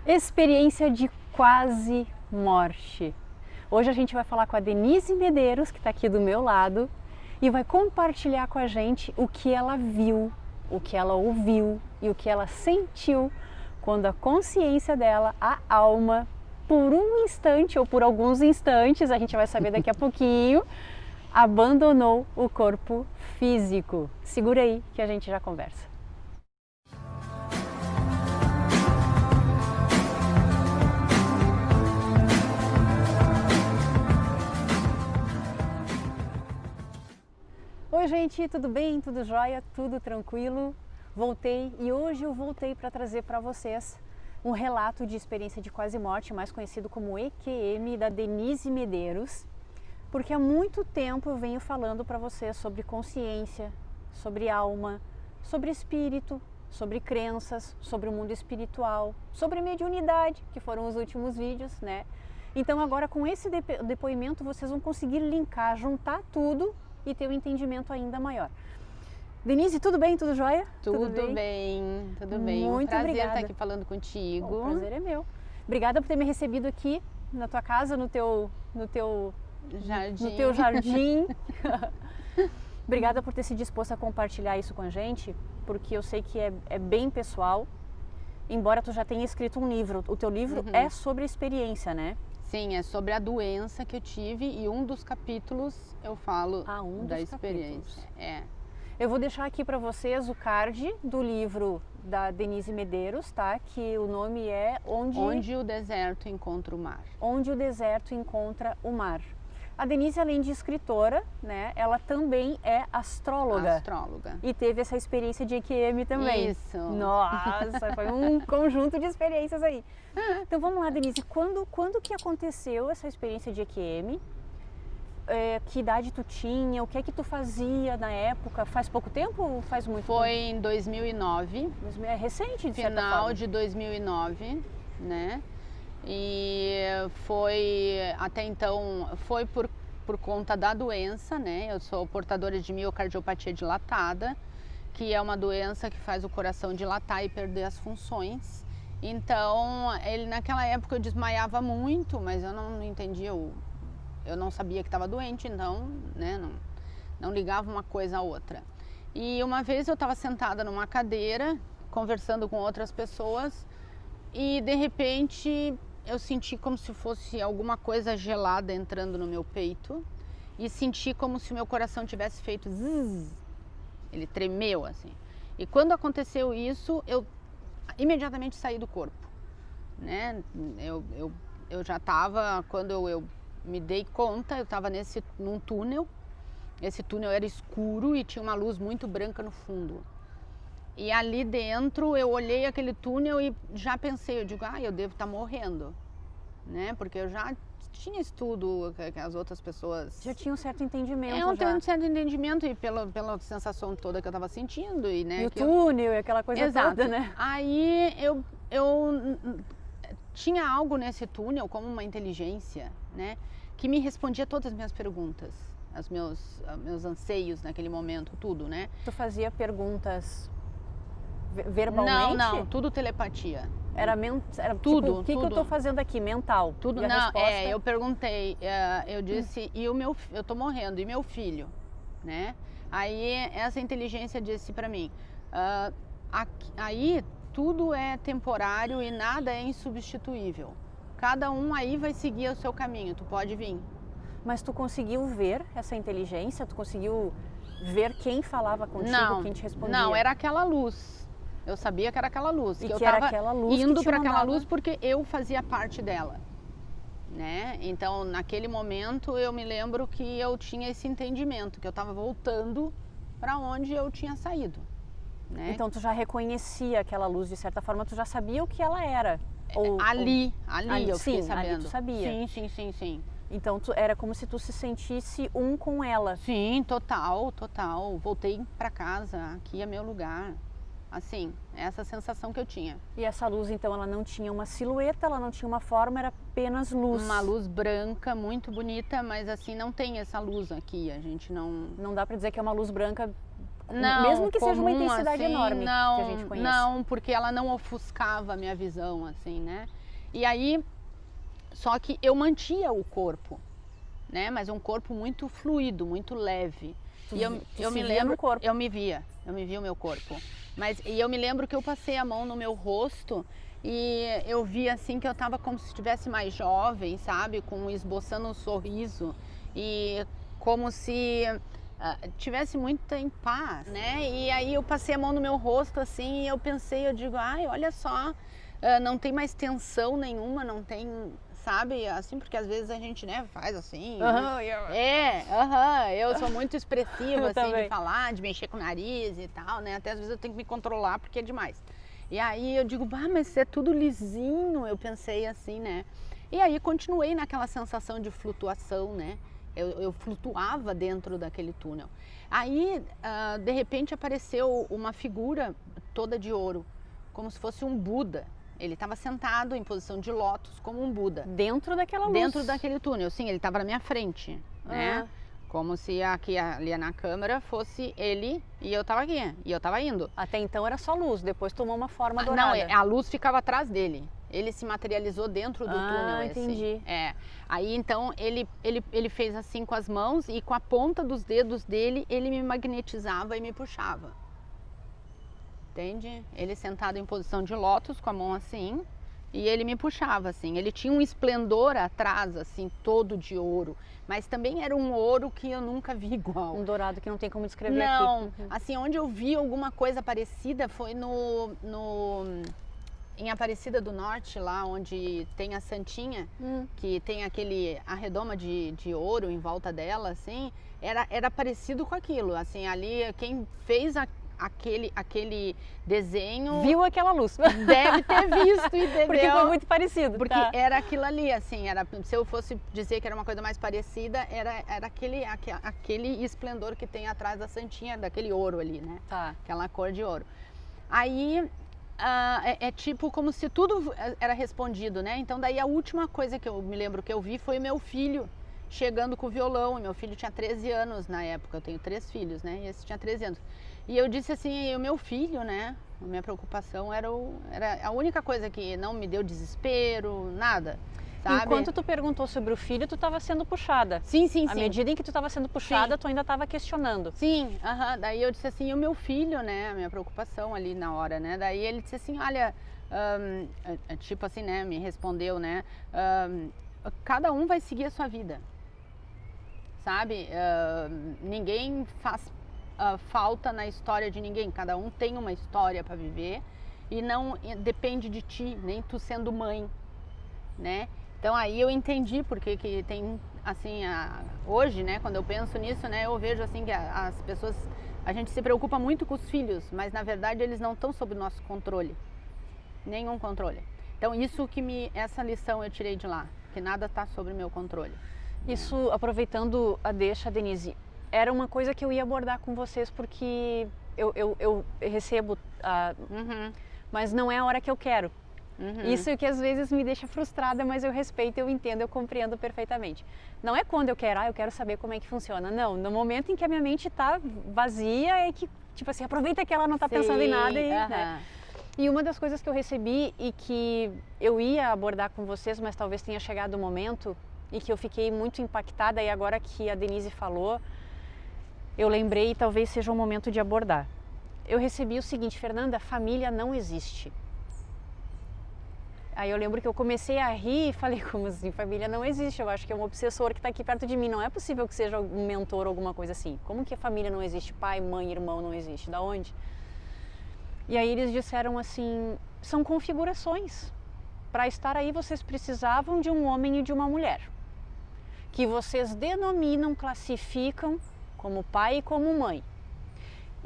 Experiência de quase morte. Hoje a gente vai falar com a Denise Medeiros, que está aqui do meu lado, e vai compartilhar com a gente o que ela viu, o que ela ouviu e o que ela sentiu quando a consciência dela, a alma, por um instante ou por alguns instantes, a gente vai saber daqui a pouquinho, abandonou o corpo físico. Segura aí que a gente já conversa. Oi gente, tudo bem? Tudo jóia? Tudo tranquilo? Voltei e hoje eu voltei para trazer para vocês um relato de experiência de quase morte, mais conhecido como EQM, da Denise Medeiros, porque há muito tempo eu venho falando para vocês sobre consciência, sobre alma, sobre espírito, sobre crenças, sobre o mundo espiritual, sobre mediunidade, que foram os últimos vídeos, né? Então agora com esse depoimento vocês vão conseguir linkar, juntar tudo e ter um entendimento ainda maior. Denise, tudo bem? Tudo jóia? Tudo bem, tudo bem. Muito prazer obrigada. estar aqui falando contigo. O prazer é meu. Obrigada por ter me recebido aqui na tua casa, no teu jardim. Obrigada por ter se disposto a compartilhar isso com a gente, porque eu sei que é bem pessoal. Embora tu já tenha escrito um livro, o teu livro é sobre a experiência, né? Sim, é sobre a doença que eu tive e um dos capítulos eu falo da experiência. Eu vou deixar aqui para vocês o card do livro da Denise Medeiros, tá? Que o nome é Onde o deserto encontra o mar. Onde o deserto encontra o mar. A Denise, além de escritora, né, ela também é astróloga. Astróloga. E teve essa experiência de EQM também. Isso. Nossa, foi um conjunto de experiências aí. Então vamos lá, Denise, quando que aconteceu essa experiência de EQM? Que idade tu tinha? O que é que tu fazia na época? Faz pouco tempo ou faz muito tempo? Foi em 2009. É recente, de certa forma. Final de 2009, né? E foi, até então, foi por conta da doença, né? Eu sou portadora de miocardiopatia dilatada, que é uma doença que faz o coração dilatar e perder as funções. Então, naquela época eu desmaiava muito, mas eu não entendia, eu não sabia que estava doente, então, né, não ligava uma coisa a outra. E uma vez eu estava sentada numa cadeira, conversando com outras pessoas, e de repente eu senti como se fosse alguma coisa gelada entrando no meu peito, e senti como se o meu coração tivesse feito zzz, ele tremeu assim. E quando aconteceu isso, eu imediatamente saí do corpo, né? Eu já estava, quando eu me dei conta, eu estava num túnel. Esse túnel era escuro e tinha uma luz muito branca no fundo. E ali dentro eu olhei aquele túnel e já pensei, eu digo, eu devo estar morrendo, né? Porque eu já tinha estudo que as outras pessoas... Já tinha um certo entendimento. Eu tenho um certo entendimento e pela sensação toda que eu estava sentindo. E, né, e o túnel e aquela coisa toda, né? Aí eu tinha algo nesse túnel, como uma inteligência, né? Que me respondia todas as minhas perguntas, os meus anseios naquele momento, tudo, né? Tu fazia perguntas verbalmente? Não, tudo telepatia. Era tudo, tipo, o que eu tô fazendo aqui? Mental? Tudo, e a resposta... eu perguntei, eu disse, eu tô morrendo, e meu filho, né? Aí essa inteligência disse pra mim, aí tudo é temporário e nada é insubstituível. Cada um aí vai seguir o seu caminho, tu pode vir. Mas tu conseguiu ver essa inteligência? Tu conseguiu ver quem falava contigo, quem te respondia? Não, era aquela luz. Eu sabia que era aquela luz. E que eu era tava aquela luz indo que te para aquela mandava... luz porque eu fazia parte dela, né? Então, naquele momento, eu me lembro que eu tinha esse entendimento, que eu estava voltando para onde eu tinha saído, né? Então, tu já reconhecia aquela luz, de certa forma, tu já sabia o que ela era? Ali eu fiquei sabendo. Ali tu sabia. Sim. Então, era como se tu se sentisse um com ela. Sim, total. Voltei para casa, aqui é meu lugar. Assim, essa sensação que eu tinha. E essa luz, então, ela não tinha uma silhueta, ela não tinha uma forma, era apenas luz. Uma luz branca, muito bonita, mas assim, não tem essa luz aqui, a gente não... Não dá pra dizer que é uma luz branca Não, mesmo que seja uma comum, intensidade assim, enorme não, que a gente conhece. não, porque ela não ofuscava a minha visão, assim, né? E aí, só que eu mantia o corpo, né? Mas um corpo muito fluido, muito leve. Tu E eu se me via no lembro, corpo. eu me via o meu corpo. E eu me lembro que eu passei a mão no meu rosto e eu vi assim que eu estava como se estivesse mais jovem, sabe? Esboçando um sorriso e como se tivesse muito em paz, né? E aí eu passei a mão no meu rosto assim e eu pensei, eu digo, ai, olha só, não tem mais tensão nenhuma, não tem, sabe? Assim, porque às vezes a gente, né, faz assim. Eu sou muito expressiva, assim, também. de falar, de mexer com o nariz e tal, né? Até às vezes eu tenho que me controlar porque é demais. E aí eu digo, mas é tudo lisinho, eu pensei assim, né? E aí continuei naquela sensação de flutuação, né? Eu flutuava dentro daquele túnel. Aí, de repente, apareceu uma figura toda de ouro, como se fosse um Buda. Ele estava sentado em posição de lótus, como um Buda. Dentro daquela luz. Dentro daquele túnel, sim, ele estava na minha frente, né? Como se ali na câmera fosse ele e eu estava aqui, e eu estava indo. Até então era só luz, depois tomou uma forma dourada. Não, a luz ficava atrás dele. Ele se materializou dentro do túnel. Entendi. Aí então ele fez assim com as mãos e com a ponta dos dedos dele ele me magnetizava e me puxava. Entende? Ele sentado em posição de lótus com a mão assim e ele me puxava assim. Ele tinha um esplendor atrás assim, todo de ouro, mas também era um ouro que eu nunca vi igual. Um dourado que não tem como descrever aqui. Não, assim, onde eu vi alguma coisa parecida foi em Aparecida do Norte, lá onde tem a Santinha, que tem a redoma de ouro em volta dela, assim, era parecido com aquilo, assim, ali quem fez aquele desenho... Viu aquela luz. Deve ter visto, entendeu? Porque foi muito parecido. Porque era aquilo ali, assim, se eu fosse dizer que era uma coisa mais parecida, era aquele esplendor que tem atrás da Santinha, daquele ouro ali, né? Aquela cor de ouro. Aí... é tipo como se tudo era respondido, né? Então daí a última coisa que eu me lembro que eu vi foi o meu filho chegando com o violão. E meu filho tinha 13 anos na época, eu tenho 3 filhos, né? E esse tinha 13 anos. E eu disse assim, o meu filho, né? A minha preocupação era a única coisa que não me deu desespero, nada. Sabe? Enquanto tu perguntou sobre o filho, tu estava sendo puxada. Sim. À medida em que tu estava sendo puxada, tu ainda estava questionando. Sim, daí eu disse assim, o meu filho, né, a minha preocupação ali na hora, né, daí ele disse assim, olha, tipo assim, né, me respondeu, né, cada um vai seguir a sua vida, sabe, ninguém faz falta na história de ninguém, cada um tem uma história para viver e não depende de ti, nem tu sendo mãe, né. Então aí eu entendi porque que tem, assim, hoje, né, quando eu penso nisso, né, eu vejo assim que as pessoas, a gente se preocupa muito com os filhos, mas na verdade eles não estão sob nosso controle, nenhum controle. Então essa lição eu tirei de lá, que nada está sob meu controle. Isso, aproveitando a deixa, Denise, era uma coisa que eu ia abordar com vocês porque eu recebo, mas não é a hora que eu quero. Isso que às vezes me deixa frustrada, mas eu respeito, eu entendo, eu compreendo perfeitamente. Não é quando eu quero saber como é que funciona. Não, no momento em que a minha mente está vazia é que, tipo assim, aproveita que ela não está pensando em nada. Né? E uma das coisas que eu recebi e que eu ia abordar com vocês, mas talvez tenha chegado o momento e que eu fiquei muito impactada e agora que a Denise falou, eu lembrei e talvez seja o momento de abordar. Eu recebi o seguinte, Fernanda, família não existe. Aí eu lembro que eu comecei a rir e falei, como assim, família não existe, eu acho que é um obsessor que está aqui perto de mim, não é possível que seja um mentor ou alguma coisa assim. Como que a família não existe? Pai, mãe, irmão não existe, da onde? E aí eles disseram assim, são configurações. Para estar aí vocês precisavam de um homem e de uma mulher, que vocês denominam, classificam como pai e como mãe.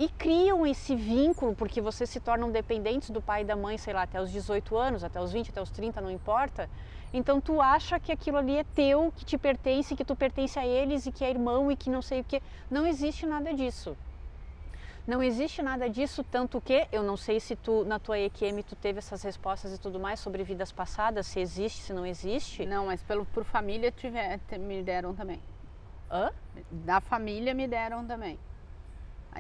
E criam esse vínculo, porque vocês se tornam dependentes do pai e da mãe, sei lá, até os 18 anos, até os 20, até os 30, não importa. Então tu acha que aquilo ali é teu, que te pertence, que tu pertence a eles e que é irmão e que não sei o que. Não existe nada disso. Não existe nada disso, tanto que, eu não sei se tu, na tua EQM, tu teve essas respostas e tudo mais sobre vidas passadas, se existe, se não existe. Não, mas por família me deram também. Hã? Da família me deram também.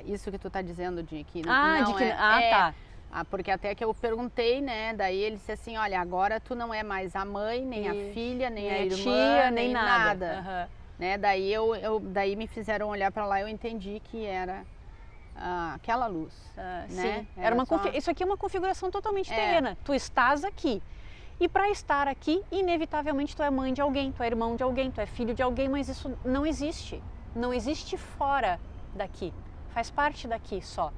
Isso que tu tá dizendo de que Ah, não de que... é, Ah, tá. porque até que eu perguntei, né? Daí ele disse assim, olha, agora tu não é mais a mãe, nem a filha, nem a irmã, tia, nem nada. Aham. Né? Daí me fizeram olhar para lá e eu entendi que era aquela luz. Né? Sim, era isso aqui é uma configuração totalmente terrena. Tu estás aqui. E para estar aqui, inevitavelmente tu é mãe de alguém, tu é irmão de alguém, tu é filho de alguém, mas isso não existe. Não existe fora daqui. Faz parte daqui só.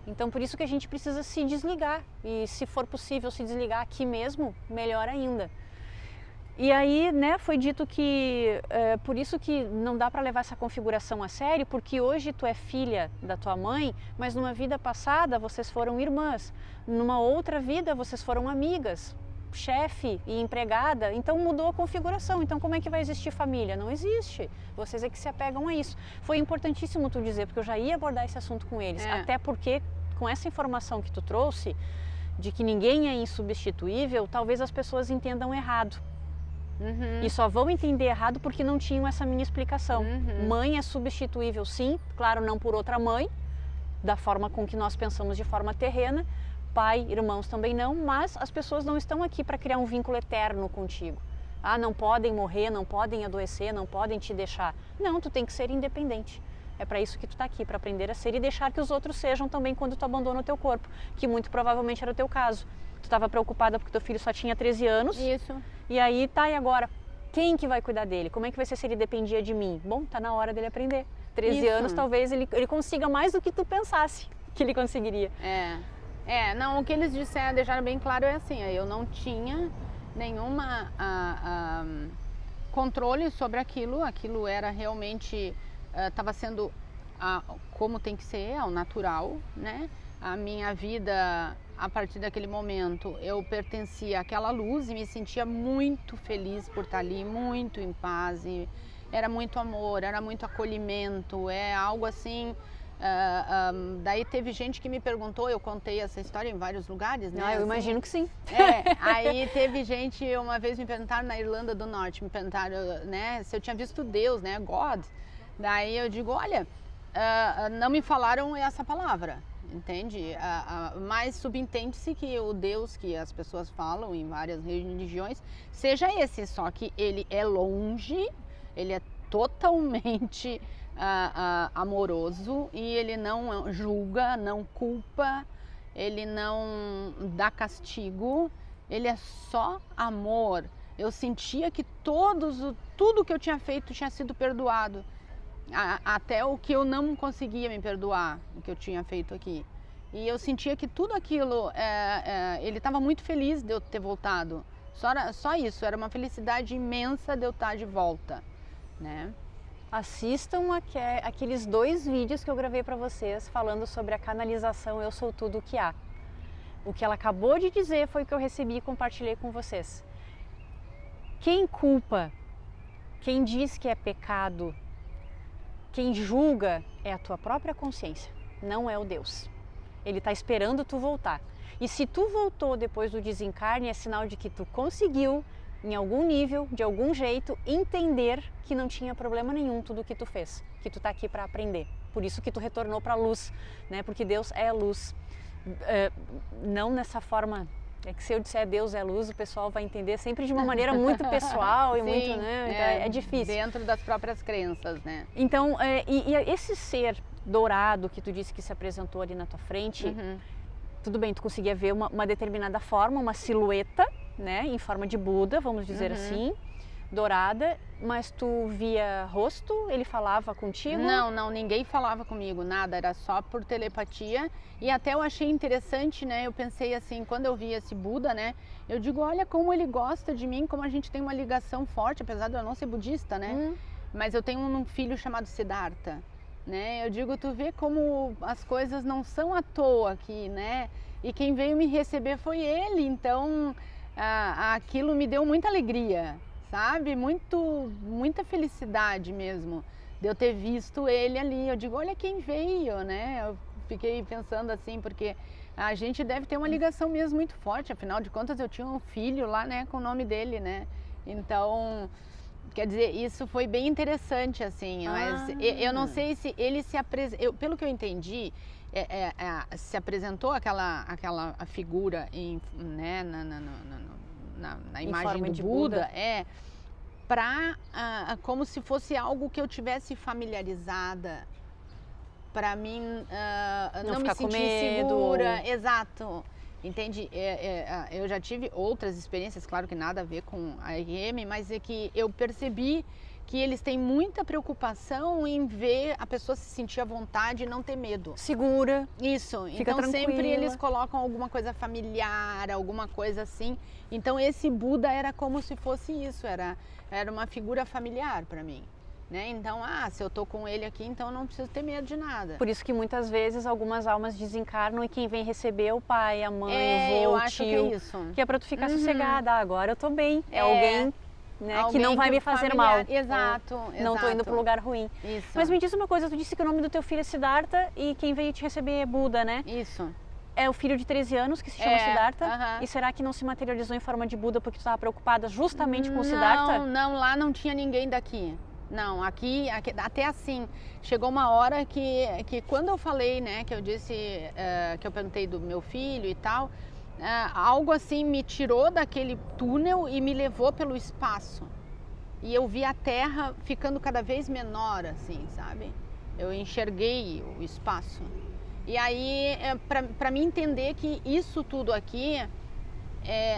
Então por isso que a gente precisa se desligar. E se for possível se desligar aqui mesmo, melhor ainda. E aí, né, foi dito que por isso que não dá para levar essa configuração a sério, porque hoje tu é filha da tua mãe, mas numa vida passada vocês foram irmãs, numa outra vida vocês foram amigas, chefe e empregada, então mudou a configuração. Então como é que vai existir família? Não existe. Vocês é que se apegam a isso. Foi importantíssimo tu dizer, porque eu já ia abordar esse assunto com eles, até porque com essa informação que tu trouxe, de que ninguém é insubstituível, talvez as pessoas entendam errado. E só vão entender errado porque não tinham essa minha explicação. Mãe é substituível, sim, claro, não por outra mãe, da forma com que nós pensamos de forma terrena. Pai, irmãos também não, mas as pessoas não estão aqui para criar um vínculo eterno contigo. Ah, não podem morrer, não podem adoecer, não podem te deixar. Não, tu tem que ser independente. É para isso que tu está aqui, para aprender a ser e deixar que os outros sejam também quando tu abandona o teu corpo, que muito provavelmente era o teu caso. Tu estava preocupada porque teu filho só tinha 13 anos. Isso. E aí, tá, e agora? Quem que vai cuidar dele? Como é que vai ser se ele dependia de mim? Bom, tá na hora dele aprender. 13 anos, talvez ele consiga mais do que tu pensasse que ele conseguiria. Não, o que eles disseram, deixaram bem claro é assim, eu não tinha nenhuma controle sobre aquilo era realmente, estava sendo como tem que ser, ao natural, né? A minha vida, a partir daquele momento, eu pertencia àquela luz e me sentia muito feliz por estar ali, muito em paz, e era muito amor, era muito acolhimento, é algo assim. Daí teve gente que me perguntou, eu contei essa história em vários lugares, né? Eu imagino que sim. Aí teve gente, uma vez me perguntaram na Irlanda do Norte, me perguntaram, né, se eu tinha visto Deus, né, God. Daí eu digo, olha, não me falaram essa palavra, entende? Mas subentende-se que o Deus que as pessoas falam em várias religiões seja esse, só que ele é longe, ele é totalmente amoroso e ele não julga, não culpa, ele não dá castigo, ele é só amor. Eu sentia que tudo que eu tinha feito tinha sido perdoado, até o que eu não conseguia me perdoar, o que eu tinha feito aqui. E eu sentia que tudo aquilo, ele estava muito feliz de eu ter voltado. Só isso, era uma felicidade imensa de eu estar de volta, né? Assistam aqueles 2 vídeos que eu gravei para vocês falando sobre a canalização Eu Sou Tudo O Que Há. O que ela acabou de dizer foi o que eu recebi e compartilhei com vocês. Quem culpa, quem diz que é pecado, quem julga é a tua própria consciência, não é o Deus. Ele está esperando tu voltar. E se tu voltou depois do desencarne, é sinal de que tu conseguiu, em algum nível, de algum jeito, entender que não tinha problema nenhum tudo o que tu fez, que tu tá aqui para aprender. Por isso que tu retornou para a luz, né? Porque Deus é luz. Não nessa forma, é que se eu disser Deus é luz, o pessoal vai entender sempre de uma maneira muito pessoal e muito, né? Então, é difícil. Dentro das próprias crenças, né? Então, e esse ser dourado que tu disse que se apresentou ali na tua frente, tudo bem, tu conseguia ver uma determinada forma, uma silhueta, né, em forma de Buda, vamos dizer assim, dourada, mas tu via rosto, ele falava contigo? Não, ninguém falava comigo, nada, era só por telepatia. E até eu achei interessante, né, eu pensei assim, quando eu vi esse Buda, né, eu digo, olha como ele gosta de mim, como a gente tem uma ligação forte, apesar de eu não ser budista, né, mas eu tenho um filho chamado Siddhartha, né, eu digo, tu vê como as coisas não são à toa aqui, né, e quem veio me receber foi ele, então aquilo me deu muita alegria, sabe? Muita felicidade mesmo de eu ter visto ele ali. Eu digo, olha quem veio, né? Eu fiquei pensando assim, porque a gente deve ter uma ligação mesmo muito forte. Afinal de contas, eu tinha um filho lá, né, com o nome dele, né? Então, Quer dizer, isso foi bem interessante, assim, mas eu não sei se ele se apresentou, pelo que eu entendi, se apresentou aquela figura né, na imagem do Buda, como se fosse algo que eu tivesse familiarizada, para mim não me sentir segura, exato. Entende? Eu já tive outras experiências, claro que nada a ver com a RM, mas é que eu percebi que eles têm muita preocupação em ver a pessoa se sentir à vontade e não ter medo. Segura. Isso. Fica então tranquila. Sempre eles colocam alguma coisa familiar, alguma coisa assim. Então esse Buda era como se fosse isso, era uma figura familiar para mim. Né? Então, se eu tô com ele aqui, então eu não preciso ter medo de nada. Por isso que muitas vezes algumas almas desencarnam e quem vem receber é o pai, a mãe, o vô, eu o acho tio. que é isso. Que é pra tu ficar sossegada. Agora eu tô bem. Alguém, né, que não vai me fazer familiar. mal. Exato. Não tô indo pro lugar ruim. Isso. Mas me diz uma coisa, tu disse que o nome do teu filho é Siddhartha e quem veio te receber é Buda, né? Isso. É o filho de 13 anos que se chama Siddhartha? Uh-huh. E será que não se materializou em forma de Buda porque tu estava preocupada justamente com o Siddhartha? Não, lá não tinha ninguém daqui. Não, aqui até assim, chegou uma hora que quando eu falei, né, que eu disse, que eu perguntei do meu filho e tal, algo assim me tirou daquele túnel e me levou pelo espaço. E eu vi a Terra ficando cada vez menor, assim, sabe? Eu enxerguei o espaço. E aí, para mim entender que isso tudo aqui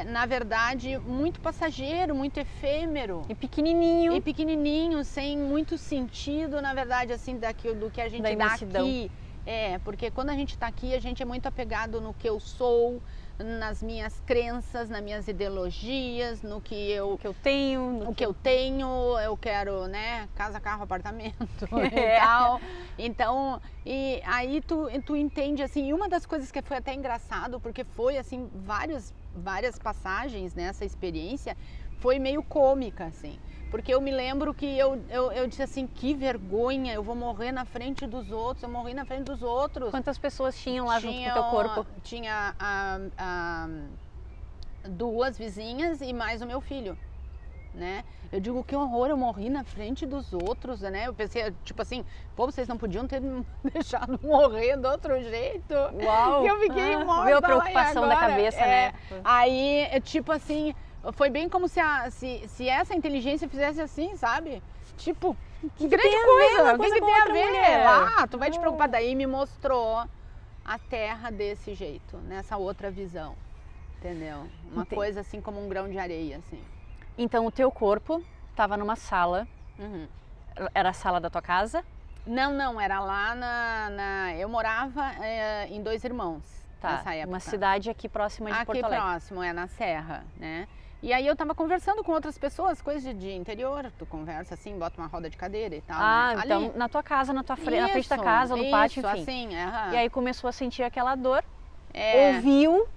na verdade, muito passageiro, muito efêmero. E pequenininho. E pequenininho, sem muito sentido, na verdade, assim, do que a gente dá aqui. Porque quando a gente está aqui, a gente é muito apegado no que eu sou, nas minhas crenças, nas minhas ideologias, no que eu tenho. O que eu tenho, eu quero, né, casa, carro, apartamento e tal. Então, e aí tu entende, assim, e uma das coisas que foi até engraçado, porque foi, assim, várias passagens nessa experiência, foi meio cômica, assim. Porque eu me lembro que eu disse assim, que vergonha, eu vou morrer na frente dos outros, eu morri na frente dos outros. Quantas pessoas tinham lá junto com o teu corpo? Tinha 2 vizinhas e mais o meu filho, né? Eu digo, que horror, eu morri na frente dos outros, né? Eu pensei, tipo assim, pô, vocês não podiam ter me deixado morrer do outro jeito. Uau! E eu fiquei morta. Viu a preocupação da cabeça, né? Aí, tipo assim, foi bem como se essa inteligência fizesse assim, sabe? Tipo, que grande coisa, o que tem a ver? Tu vai te preocupar. Daí me mostrou a Terra desse jeito, nessa outra visão, entendeu? Uma coisa assim como um grão de areia, assim. Então o teu corpo estava numa sala, era a sala da tua casa? Não, era lá eu morava em Dois Irmãos, nessa época. Uma cidade aqui próxima de Porto Alegre. Aqui próximo, na Serra, né? E aí eu tava conversando com outras pessoas, coisas de interior, tu conversa assim, bota uma roda de cadeira e tal, né? Então ali. Na tua casa, na frente da casa, no pátio, enfim. Assim, E aí começou a sentir aquela dor, ouviu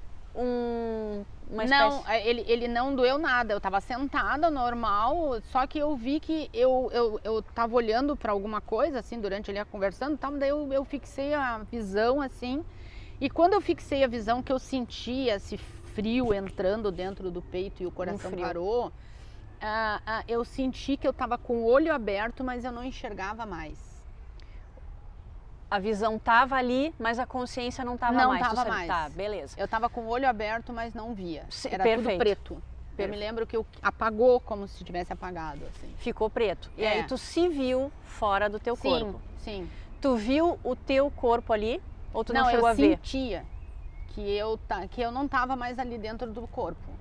uma espécie... Não, ele não doeu nada, eu tava sentada, normal, só que eu vi que eu tava olhando para alguma coisa, assim, durante ele conversando, tal, daí eu fixei a visão, assim, e quando eu fixei a visão, que eu senti esse frio entrando dentro do peito e o coração parou, eu senti que eu tava com o olho aberto, mas eu não enxergava mais. A visão tava ali, mas a consciência não tava mais. Não tava mais. Tá, beleza. Eu tava com o olho aberto, mas não via. Era Perfeito. tudo preto. Eu me lembro que apagou como se tivesse apagado, assim. Ficou preto. E aí tu se viu fora do teu corpo. Sim. Tu viu o teu corpo ali ou tu não chegou a ver? Não, eu sentia que eu não tava mais ali dentro do corpo.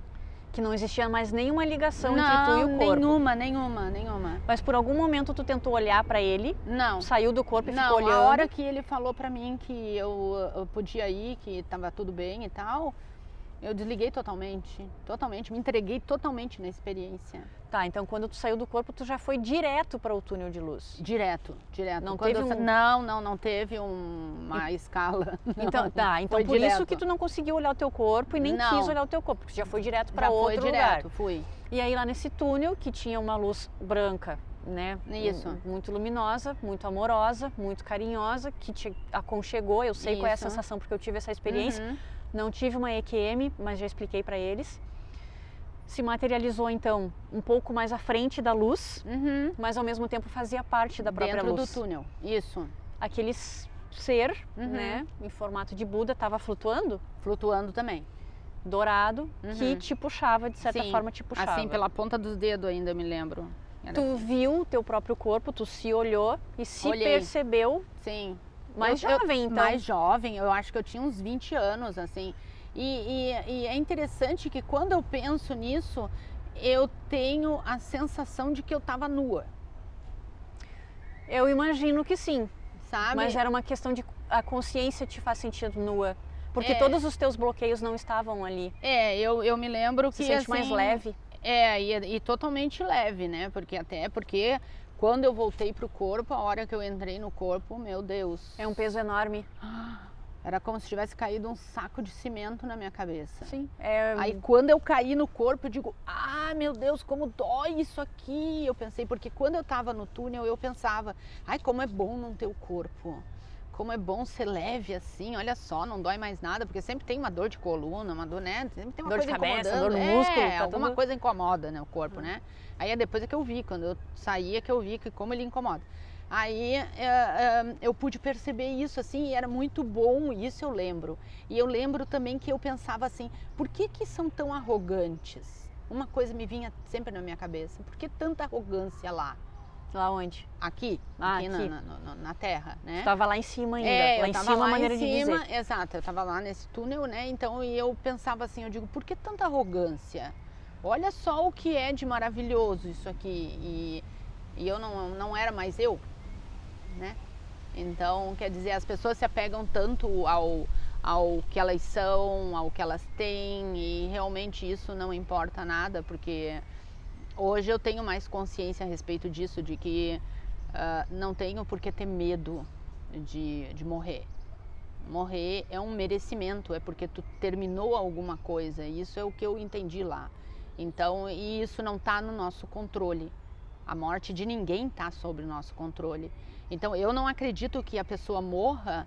Que não existia mais nenhuma ligação entre tu e o corpo. Nenhuma. Mas por algum momento tu tentou olhar pra ele? Não. Saiu do corpo e ficou olhando? A hora que ele falou pra mim que eu podia ir, que tava tudo bem e tal, eu desliguei totalmente, me entreguei totalmente na experiência. Tá, então quando tu saiu do corpo, tu já foi direto para o túnel de luz? Direto. Não quando teve não teve uma escala. Então, então por isso que tu não conseguiu olhar o teu corpo e nem quis olhar o teu corpo, porque já foi direto para outro lugar. Fui. E aí lá nesse túnel, que tinha uma luz branca, né? Isso. Muito luminosa, muito amorosa, muito carinhosa, que te aconchegou. Eu sei qual é a sensação, porque eu tive essa experiência. Não tive uma EQM, mas já expliquei para eles. se materializou então um pouco mais à frente da luz, Uhum. mas ao mesmo tempo fazia parte da própria Dentro luz. do túnel, isso. Aquele ser, né, em formato de Buda, estava flutuando, Flutuando também. dourado, que te puxava, de certa Sim, forma te puxava. assim, pela ponta dos dedos ainda, eu me lembro. Era Tu assim. viu o teu próprio corpo, tu se olhou e se Olhei. percebeu Sim. mais jovem, então. Mais jovem, eu acho que eu tinha uns 20 anos, assim. E é interessante que quando eu penso nisso, eu tenho a sensação de que eu estava nua, Eu imagino que sim, sabe? mas era uma questão de a consciência te faz sentir nua, porque É. todos os teus bloqueios não estavam ali. Eu me lembro Se que sente assim, mais leve. E totalmente leve, né? Porque quando eu voltei pro corpo, a hora que eu entrei no corpo, meu Deus, É um peso enorme. era como se tivesse caído um saco de cimento na minha cabeça. Sim. É, Aí quando eu caí no corpo, eu digo, ah, meu Deus, como dói isso aqui. Eu pensei, porque quando eu tava no túnel, eu pensava, ai, como é bom não ter o corpo. Como é bom ser leve assim, olha só, não dói mais nada, porque sempre tem uma dor de coluna, uma dor, né? Sempre tem uma Dor de coisa cabeça, incomodando. dor no músculo, tá alguma tudo- coisa incomoda, né, o corpo, né? Aí é depois é que eu vi, quando eu saí é que eu vi que como ele incomoda. Aí eu pude perceber isso assim, e era muito bom, isso eu lembro. E eu lembro também que eu pensava assim, por que que são tão arrogantes? Uma coisa me vinha sempre na minha cabeça, por que tanta arrogância lá? lá onde? Aqui, Ah, aqui aqui. Na Terra, né? Tu tava lá em cima ainda. Lá Eu em tava cima, lá a maneira em de cima, dizer. exato, eu tava lá nesse túnel, né? Então, e eu pensava assim, eu digo, por que tanta arrogância? Olha só o que é de maravilhoso isso aqui. E eu não era mais eu, né? Então, quer dizer, as pessoas se apegam tanto ao que elas são, ao que elas têm, e realmente isso não importa nada, porque hoje eu tenho mais consciência a respeito disso, de que não tenho por que ter medo de morrer. Morrer é um merecimento, é porque tu terminou alguma coisa, isso é o que eu entendi lá. Então, e isso não está no nosso controle. A morte de ninguém está sob o nosso controle. Então, eu não acredito que a pessoa morra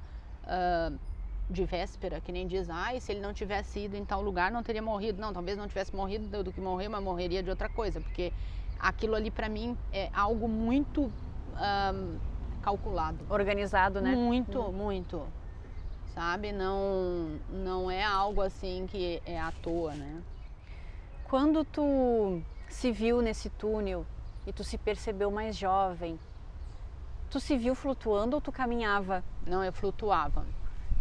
de véspera, que nem diz, ai, se ele não tivesse ido em tal lugar, não teria morrido. Não, talvez não tivesse morrido do que morrer, mas morreria de outra coisa, porque aquilo ali para mim é algo muito calculado. Organizado, né? Muito, muito. Sabe? Não é algo assim que é à toa, né? Quando tu se viu nesse túnel e tu se percebeu mais jovem, tu se viu flutuando ou tu caminhava? Não, eu flutuava.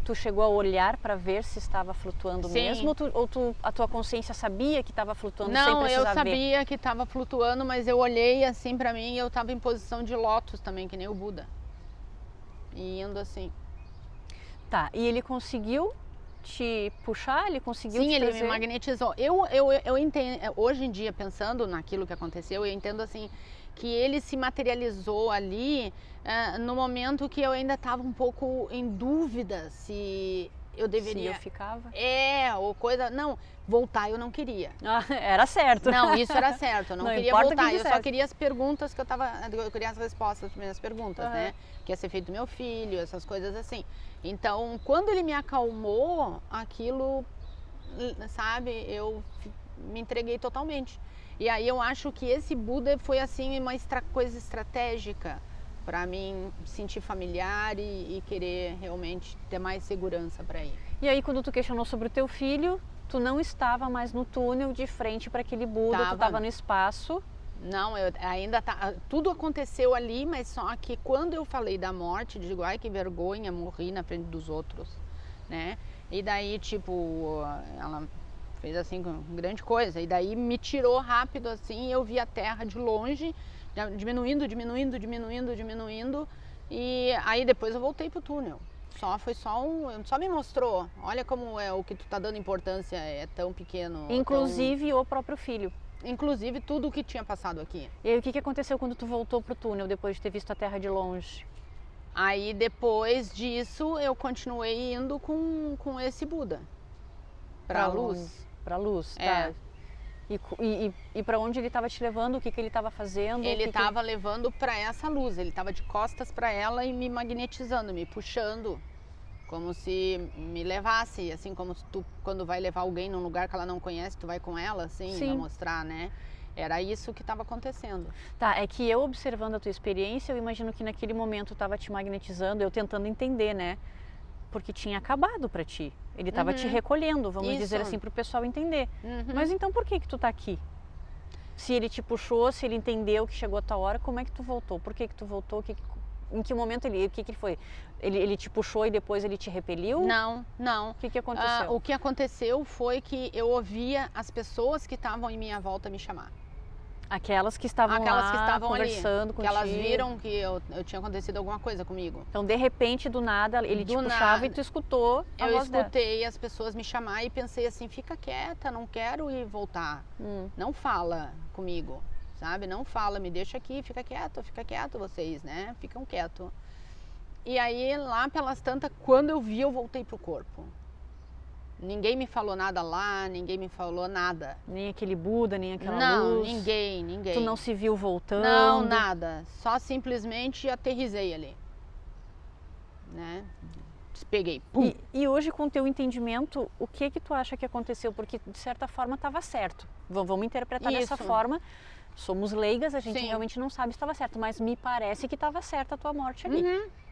Tu chegou a olhar para ver se estava flutuando Sim. mesmo ou a tua consciência sabia que estava flutuando sem Não, precisar eu ver? sabia que estava flutuando, mas eu olhei assim para mim e eu estava em posição de lótus também, que nem o Buda. E indo assim. Tá, e ele conseguiu te puxar? Ele conseguiu Sim, te ele trazer? me magnetizou. Eu entendo, hoje em dia, pensando naquilo que aconteceu, eu entendo assim, que ele se materializou ali no momento que eu ainda estava um pouco em dúvida se eu deveria... Se eu ficava? ou coisa... Não, voltar eu não queria. Ah, era certo. Não, isso era certo, eu não queria importa o que voltar. Eu dissesse. só queria as perguntas que eu queria as respostas das minhas perguntas, Aham. né? Que ia ser feito do meu filho, essas coisas assim. Então, quando ele me acalmou, aquilo, sabe, eu me entreguei totalmente. E aí eu acho que esse Buda foi assim uma coisa estratégica para mim sentir familiar e querer realmente ter mais segurança para ir. E aí quando tu questionou sobre o teu filho, tu não estava mais no túnel de frente para aquele Buda, tu estava no espaço. Não, eu ainda tudo aconteceu ali, mas só que quando eu falei da morte, digo, ai que vergonha, morri na frente dos outros, né? E daí, tipo, ela fez assim grande coisa, e daí me tirou rápido assim, eu vi a terra de longe, diminuindo, e aí depois eu voltei pro túnel. Só me mostrou, olha como é o que tu tá dando importância, é tão pequeno. Inclusive o próprio filho. Inclusive tudo o que tinha passado aqui. E aí o que aconteceu quando tu voltou pro túnel, depois de ter visto a terra de longe? Aí depois disso eu continuei indo com esse Buda. Pra luz. Pra luz, É. tá. E para onde ele estava te levando? O que ele estava fazendo? Ele estava levando para essa luz, ele estava de costas para ela e me magnetizando, me puxando como se me levasse, assim como tu quando vai levar alguém num lugar que ela não conhece, tu vai com ela, assim, Sim. pra mostrar, né? Era isso que estava acontecendo. Tá, é que eu observando a tua experiência, eu imagino que naquele momento estava te magnetizando, eu tentando entender, né? Porque tinha acabado pra ti. Ele estava te recolhendo, vamos dizer Isso. assim, pro pessoal entender. Mas então por que tu tá aqui? Se ele te puxou, se ele entendeu que chegou a tua hora, como é que tu voltou? Por que tu voltou? Em que momento o que ele foi? Ele te puxou e depois ele te repeliu? Não, não. O que aconteceu? O que aconteceu foi que eu ouvia as pessoas que estavam em minha volta me chamar. Aquelas que estavam Aquelas que lá estavam conversando ali, contigo. que elas viram que eu tinha acontecido alguma coisa comigo. Então, de repente, do nada, ele te puxava e tu escutou a Eu voz dela. escutei as pessoas me chamar e pensei assim, fica quieta, não quero ir voltar. Não fala comigo, sabe? Não fala, me deixa aqui, fica quieto vocês, né? Ficam quietos. E aí, lá pelas tantas, quando eu vi, eu voltei pro corpo. Ninguém me falou nada lá, ninguém me falou nada. Nem aquele Buda, nem aquela Não, luz. ninguém. Tu não se viu voltando? Não, nada. Só simplesmente aterrisei ali. Né? Despeguei. Pum. E hoje, com o teu entendimento, o que tu acha que aconteceu? Porque, de certa forma, estava certo. Vamos interpretar dessa forma. Somos leigas, a gente realmente não sabe se estava certo. Mas me parece que estava certa a tua morte ali.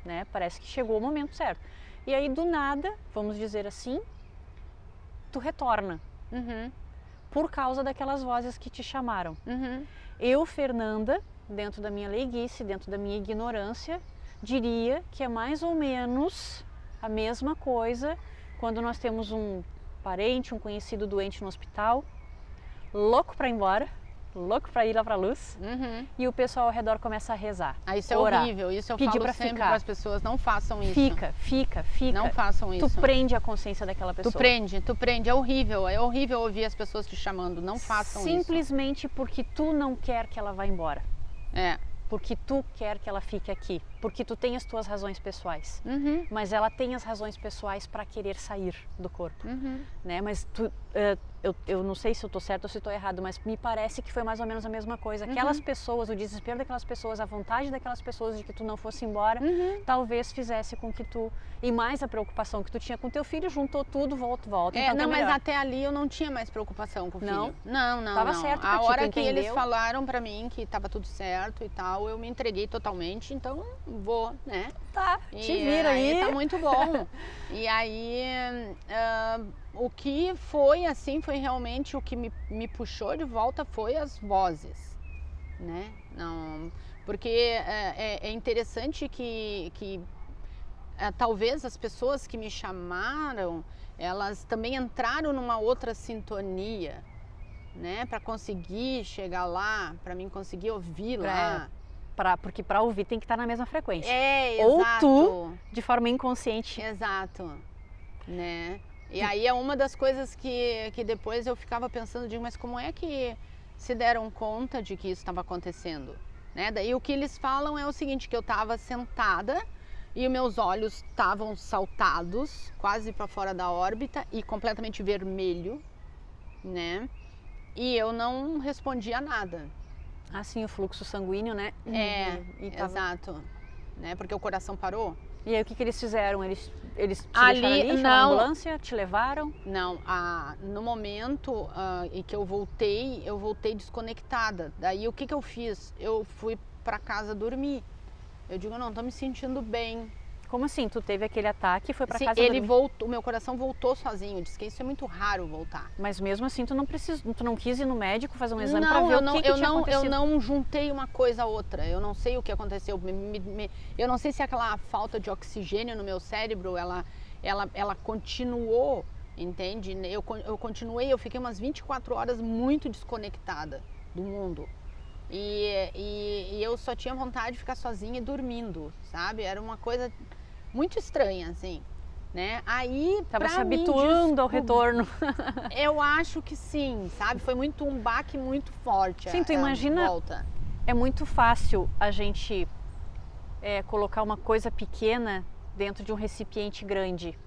Né? Parece que chegou o momento certo. E aí, do nada, vamos dizer assim, tu retorna. Por causa daquelas vozes que te chamaram. Eu, Fernanda, dentro da minha leiguice, dentro da minha ignorância, diria que é mais ou menos a mesma coisa quando nós temos um parente, um conhecido doente no hospital, louco para ir embora, louco para ir lá para a luz, e o pessoal ao redor começa a rezar. Isso é orar, horrível, isso eu pedir falo pra sempre ficar. para as pessoas, não façam isso. Fica. Não façam isso. Tu prende a consciência daquela pessoa. Tu prende, é horrível ouvir as pessoas te chamando, não façam isso. Simplesmente porque tu não quer que ela vá embora. É. Porque tu quer que ela fique aqui, porque tu tem as tuas razões pessoais, mas ela tem as razões pessoais para querer sair do corpo, né? Mas eu não sei se eu estou certo ou se estou errado, mas me parece que foi mais ou menos a mesma coisa. Aquelas pessoas, o desespero daquelas pessoas, a vontade daquelas pessoas de que tu não fosse embora, talvez fizesse com que tu, e mais a preocupação que tu tinha com teu filho, juntou tudo, volta. Então não, tá mas melhor. até ali eu não tinha mais preocupação com o filho. Não. Tava certo pra A ti, hora tu que entendeu? eles falaram pra mim que tava tudo certo e tal, eu me entreguei totalmente, então vou, né? Tá, te vira aí. Tá muito bom. E aí, o que foi assim, foi realmente o que me puxou de volta foi as vozes, né? Não, porque é interessante que talvez as pessoas que me chamaram, elas também entraram numa outra sintonia, né? Para conseguir chegar lá, para mim conseguir ouvir lá. Porque para ouvir tem que estar na mesma frequência. Ou exato. Tu, de forma inconsciente. Exato, né? E aí é uma das coisas que depois eu ficava pensando, digo, mas como é que se deram conta de que isso estava acontecendo? Né? Daí o que eles falam é o seguinte, que eu estava sentada e meus olhos estavam saltados, quase para fora da órbita e completamente vermelho, né? E eu não respondia nada. Assim, o fluxo sanguíneo, né? Exato. Né? Porque o coração parou. E aí o que eles fizeram? Eles te deixaram ali, chamaram a ambulância, te levaram? Não, no momento em que eu voltei desconectada. Daí o que eu fiz? Eu fui para casa dormir. Eu digo, não, tô me sentindo bem. Como assim? Tu teve aquele ataque e foi para casa ele dormir? voltou, o meu coração voltou sozinho. Diz que isso é muito raro voltar. Mas mesmo assim tu não quis ir no médico fazer um exame para ver o que tinha acontecido? Eu não juntei uma coisa a outra. Eu não sei o que aconteceu. Eu não sei se aquela falta de oxigênio no meu cérebro, ela continuou, entende? Eu continuei, eu fiquei umas 24 horas muito desconectada do mundo. E eu só tinha vontade de ficar sozinha e dormindo, sabe? Era uma coisa muito estranha, assim, né? Aí, tava se habituando ao retorno. Eu acho que sim, sabe? Foi um baque muito forte. Sim, tu imagina, volta. É muito fácil a gente colocar uma coisa pequena dentro de um recipiente grande.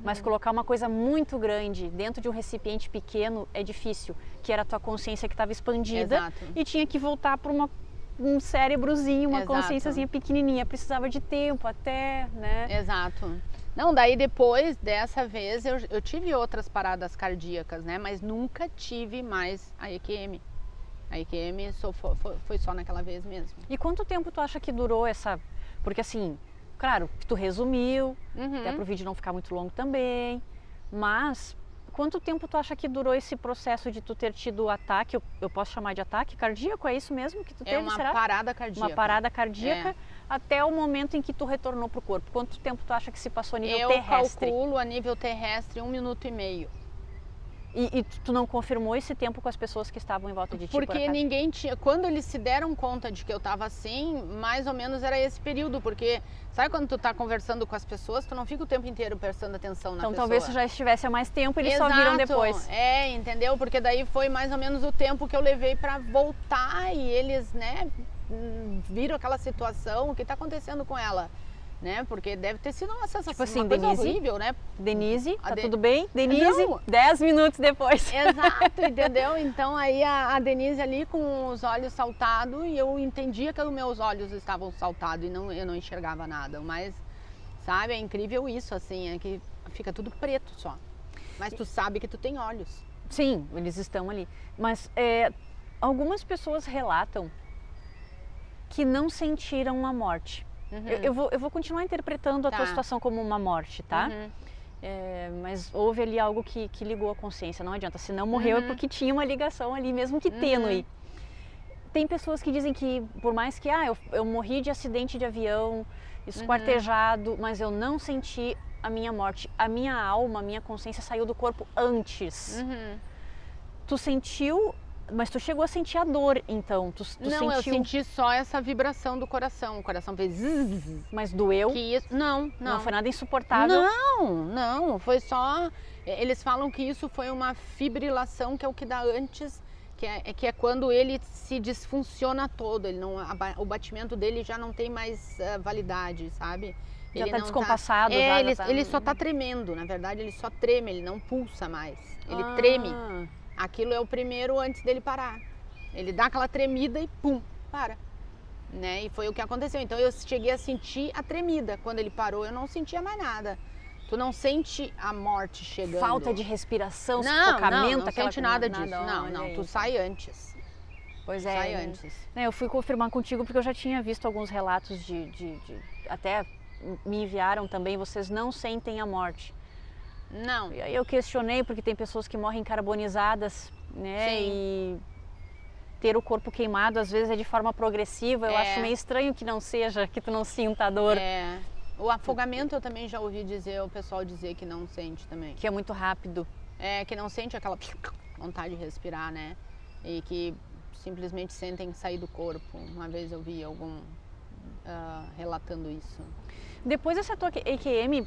Mas colocar uma coisa muito grande dentro de um recipiente pequeno é difícil, que era a tua consciência que estava expandida. Exato. E tinha que voltar para um cérebrozinho, uma consciênciazinha pequenininha, precisava de tempo até, né? Exato. Não, daí depois dessa vez eu tive outras paradas cardíacas, né? Mas nunca tive mais a EQM. A EQM foi só naquela vez mesmo. E quanto tempo tu acha que durou essa... Porque assim, claro, tu resumiu, até pro vídeo não ficar muito longo também, mas quanto tempo tu acha que durou esse processo de tu ter tido o ataque, eu posso chamar de ataque cardíaco, é isso mesmo que tu teve, uma será? Parada cardíaca. Uma parada cardíaca, até o momento em que tu retornou pro corpo. Quanto tempo tu acha que se passou a nível terrestre? Eu calculo a nível terrestre 1 minuto e meio. E tu não confirmou esse tempo com as pessoas que estavam em volta de ti? Porque ninguém tinha... Quando eles se deram conta de que eu estava assim, mais ou menos era esse período. Porque sabe quando tu tá conversando com as pessoas, tu não fica o tempo inteiro prestando atenção na pessoa. Então talvez tu já estivesse há mais tempo e eles só viram depois. Entendeu? Porque daí foi mais ou menos o tempo que eu levei para voltar e eles, né, viram aquela situação, o que tá acontecendo com ela. Né? Porque deve ter sido uma sensação, tipo assim, uma coisa Denise, horrível, né? Denise, tá tudo bem? Denise, não. 10 minutos depois. Exato, entendeu? Então aí a Denise ali com os olhos saltados e eu entendia que os meus olhos estavam saltados e eu não enxergava nada. Mas, sabe, é incrível isso, assim, é que fica tudo preto só. Mas tu sabe que tu tem olhos. Sim, eles estão ali. Mas algumas pessoas relatam que não sentiram a morte. Eu vou continuar interpretando a tua situação como uma morte, tá? Mas houve ali algo que ligou a consciência, não adianta. Se não morreu é porque tinha uma ligação ali, mesmo que tênue. Tem pessoas que dizem que, por mais que eu morri de acidente de avião, esquartejado, mas eu não senti a minha morte. A minha alma, a minha consciência saiu do corpo antes. Tu sentiu... Mas tu chegou a sentir a dor, então? Tu não, sentiu... eu senti só essa vibração do coração. O coração fez zzz. Mas doeu? Não. Não foi nada insuportável? Não. Foi só... Eles falam que isso foi uma fibrilação, que é o que dá antes, que é quando ele se disfunciona todo. Ele não, o batimento dele já não tem mais validade, sabe? Já ele tá não descompassado. Ele só tá tremendo, na verdade ele só treme, ele não pulsa mais. Ele treme. Aquilo é o primeiro antes dele parar. Ele dá aquela tremida e pum, para. Né? E foi o que aconteceu. Então eu cheguei a sentir a tremida. Quando ele parou, eu não sentia mais nada. Tu não sente a morte chegando. Falta de respiração, sufocamento, não sente nada disso. Não, tu sai antes. Pois é. Sai antes. Eu fui confirmar contigo porque eu já tinha visto alguns relatos até me enviaram também, vocês não sentem a morte. Não. E aí eu questionei, porque tem pessoas que morrem carbonizadas, né? Sim. E ter o corpo queimado às vezes é de forma progressiva. Eu acho meio estranho que não seja, que tu não sinta a dor. O afogamento eu também já ouvi dizer, o pessoal dizer que não sente também. Que é muito rápido. Que não sente aquela vontade de respirar, né? E que simplesmente sentem sair do corpo. Uma vez eu vi algum relatando isso. Depois dessa tua EQM,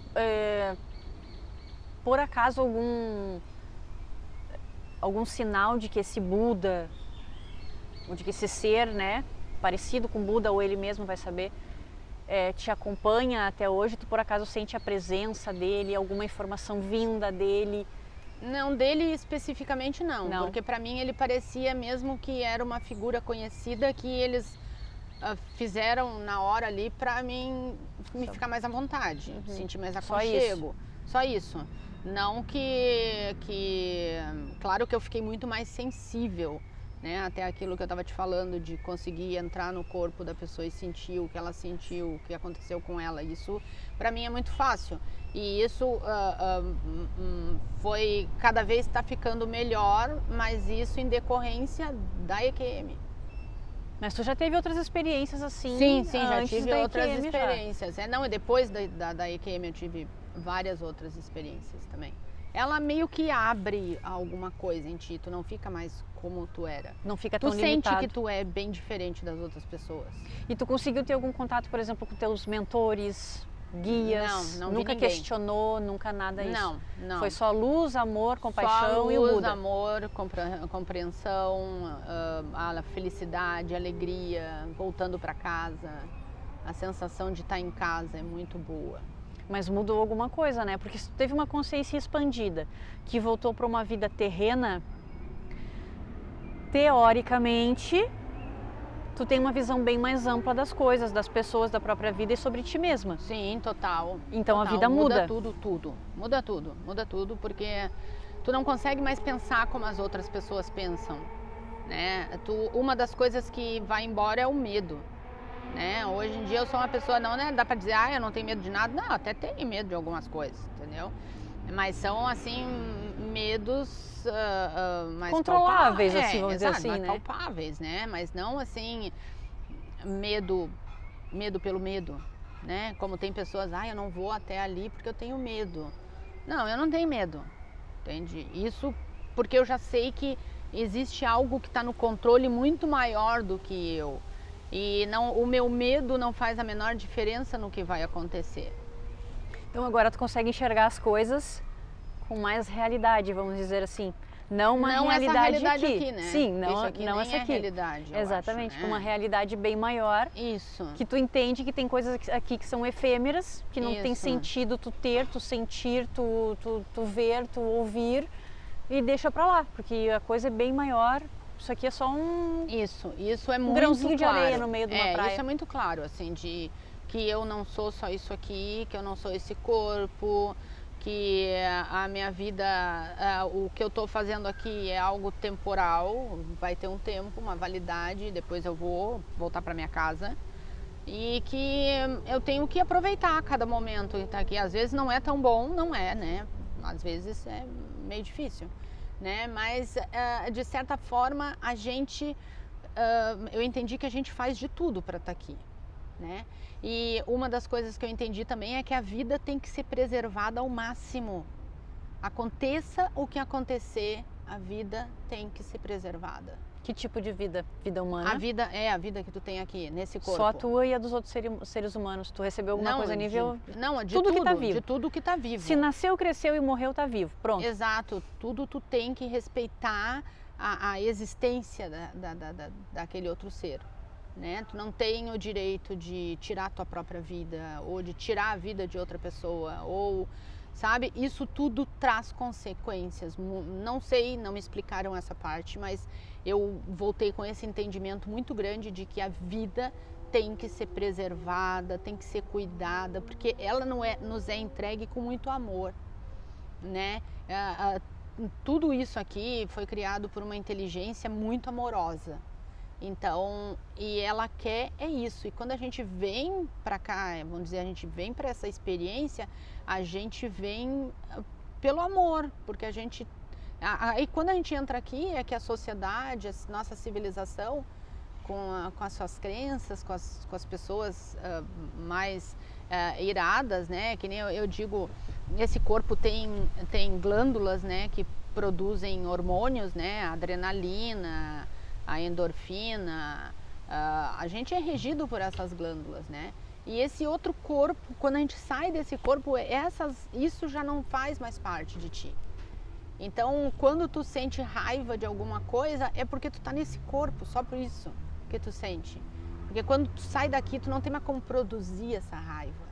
por acaso algum sinal de que esse Buda, ou de que esse ser, né, parecido com Buda, ou ele mesmo vai saber, te acompanha até hoje? Tu por acaso sente a presença dele, alguma informação vinda dele? Não, dele especificamente não. Porque para mim ele parecia mesmo que era uma figura conhecida que eles fizeram na hora ali para me ficar mais à vontade, sentir mais aconchego. Só isso. Não que... Claro que eu fiquei muito mais sensível, né? Até aquilo que eu estava te falando, de conseguir entrar no corpo da pessoa e sentir o que ela sentiu, o que aconteceu com ela. Isso, para mim, é muito fácil. E isso foi... Cada vez está ficando melhor, mas isso em decorrência da EQM. Mas tu já teve outras experiências assim? Sim, já tive outras EQM experiências. Não, depois da EQM eu tive várias outras experiências também. Ela meio que abre alguma coisa em ti, tu não fica mais como tu era. Não fica tão limitado. Tu sente que tu é bem diferente das outras pessoas. E tu conseguiu ter algum contato, por exemplo, com teus mentores, guias? Não nunca vi ninguém. Questionou, nunca nada isso? Não. Foi só luz, amor, compaixão e o Buda? Só luz, amor, compreensão, a felicidade, a alegria, voltando para casa. A sensação de estar em casa é muito boa. Mas mudou alguma coisa, né? Porque se tu teve uma consciência expandida, que voltou para uma vida terrena, teoricamente, tu tem uma visão bem mais ampla das coisas, das pessoas, da própria vida e sobre ti mesma. Sim, total. Então a total. vida muda. Muda tudo, porque tu não consegue mais pensar como as outras pessoas pensam, né? Uma das coisas que vai embora é o medo, né? Hoje em dia eu sou uma pessoa, não, né? Dá pra dizer, eu não tenho medo de nada. Não, até tenho medo de algumas coisas, entendeu? Mas são, assim, medos mais controláveis, palpáveis, assim, vamos dizer assim, mais né? palpáveis, né? Mas não, assim, medo pelo medo, né? Como tem pessoas, eu não vou até ali porque eu tenho medo. Não, eu não tenho medo, entende? Isso porque eu já sei que existe algo que está no controle muito maior do que eu. E não, o meu medo não faz a menor diferença no que vai acontecer. Então agora tu consegue enxergar as coisas com mais realidade, vamos dizer assim. Não uma realidade, essa realidade aqui. Né? Sim, não, isso aqui não nem essa aqui. Realidade, exatamente, acho, uma realidade bem maior. Isso. Que tu entende que tem coisas aqui que são efêmeras, que não tem sentido tu ter, tu sentir, tu ver, tu ouvir e deixa pra lá, porque a coisa é bem maior. Isso aqui é só Isso é muito grãozinho claro. de areia no meio de uma praia. Isso é muito claro, assim, de que eu não sou só isso aqui, que eu não sou esse corpo, que a minha vida, o que eu estou fazendo aqui é algo temporal, vai ter um tempo, uma validade, depois eu vou voltar para minha casa e que eu tenho que aproveitar cada momento que tá aqui. Às vezes não é tão bom, não é, né? Às vezes é meio difícil, né? Mas de certa forma a gente, eu entendi que a gente faz de tudo para estar aqui, né? E uma das coisas que eu entendi também é que a vida tem que ser preservada ao máximo. Aconteça o que acontecer, a vida tem que ser preservada. Que tipo de vida? Vida humana? A vida é a vida que tu tem aqui, nesse corpo. Só a tua e a dos outros seres humanos. Tu recebeu alguma coisa a nível... De tudo que tá vivo. De tudo que tá vivo. Se nasceu, cresceu e morreu, tá vivo. Pronto. Exato. Tudo tu tem que respeitar a existência daquele outro ser. Né? Tu não tem o direito de tirar a tua própria vida ou de tirar a vida de outra pessoa ou, sabe, isso tudo traz consequências. Não sei, não me explicaram essa parte, mas eu voltei com esse entendimento muito grande de que a vida tem que ser preservada, tem que ser cuidada, porque ela nos é entregue com muito amor, né? Tudo isso aqui foi criado por uma inteligência muito amorosa. Então, e ela quer isso. E quando a gente vem para cá, vamos dizer, a gente vem para essa experiência, a gente vem pelo amor, porque a gente... Aí quando a gente entra aqui, é que a sociedade, a nossa civilização, com as suas crenças, com as pessoas mais iradas, né? Que nem eu digo, esse corpo tem glândulas, né? Que produzem hormônios, né? A adrenalina, a endorfina, a gente é regido por essas glândulas, né? E esse outro corpo, quando a gente sai desse corpo, isso já não faz mais parte de ti. Então, quando tu sente raiva de alguma coisa, é porque tu tá nesse corpo, só por isso que tu sente. Porque quando tu sai daqui, tu não tem mais como produzir essa raiva.